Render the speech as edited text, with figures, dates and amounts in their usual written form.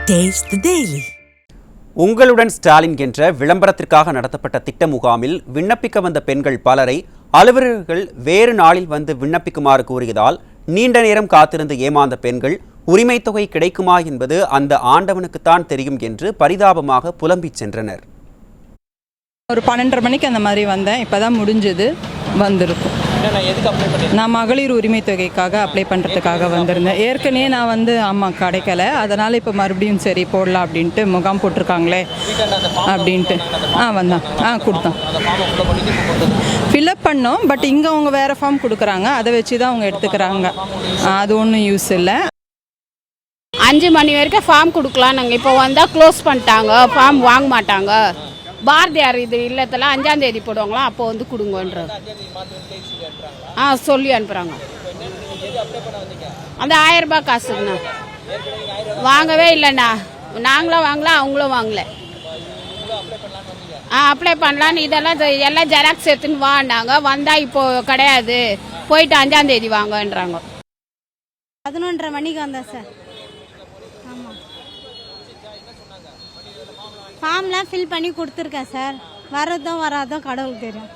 Taste the Daily. உங்களுடன் ஸ்டாலின் என்ற விளம்பரத்திற்காக நடத்தப்பட்ட திட்ட முகாமில் விண்ணப்பிக்க வந்த பெண்கள் பலரை அலுவலர்கள் வேறு நாளில் வந்து விண்ணப்பிக்குமாறு கூறியதால் நீண்ட நேரம் காத்திருந்து ஏமாந்த பெண்கள் உரிமை தொகை கிடைக்குமா என்பது அந்த ஆண்டவனுக்குத்தான் தெரியும் என்று பரிதாபமாக புலம்பிச் சென்றனர். ஒரு 12:30 மணிக்கு அந்த மாதிரி வந்தேன். இப்போதான் முடிஞ்சது, வந்திருக்கும். நான் மகளிர் உரிமை தொகைக்காக அப்ளை பண்ணுறதுக்காக வந்திருந்தேன். ஏற்கனவே நான் கிடைக்கல, அதனால் இப்போ மறுபடியும் சரி போடலாம் அப்படின்ட்டு முகாம் போட்டிருக்காங்களே அப்படின்ட்டு வந்தேன். கொடுத்தேன், ஃபில்அப் பண்ணோம். பட் இங்கே அவங்க வேறு ஃபார்ம் கொடுக்குறாங்க, அதை வச்சு தான் அவங்க எடுத்துக்கிறாங்க. அது ஒன்றும் யூஸ் இல்லை. 5 மணி வரைக்கும் ஃபார்ம் கொடுக்கலாம். நாங்கள் இப்போ வந்தால் க்ளோஸ் பண்ணிட்டாங்க, ஃபார்ம் வாங்க மாட்டாங்க. பாரதியார் இது இல்லத்தில் 5ஆம் தேதி போடுவாங்களா, அப்போ வந்து கொடுங்கன்ற சொல்லி அனுப்புகிறாங்க. அந்த 1000 ரூபாய் காசுங்கண்ணா வாங்கவே இல்லைண்ணா. நாங்களும் வாங்கல, அவங்களும் வாங்கல. அப்ளை பண்ணலான்னு இதெல்லாம் எல்லாம் ஜெராக்ஸ் எடுத்துன்னு வாண்டாங்க. வந்தால் இப்போது கிடையாது, போயிட்டு 5ஆம் தேதி வாங்கன்றாங்க. 11:30 மணிக்கு வந்தேன் சார். ஆமாம், ஃபார்ம்லாம் ஃபில் பண்ணி கொடுத்துருக்கேன் சார். வர்றதும் வராதும் கடவுளுக்கு தெரியும்.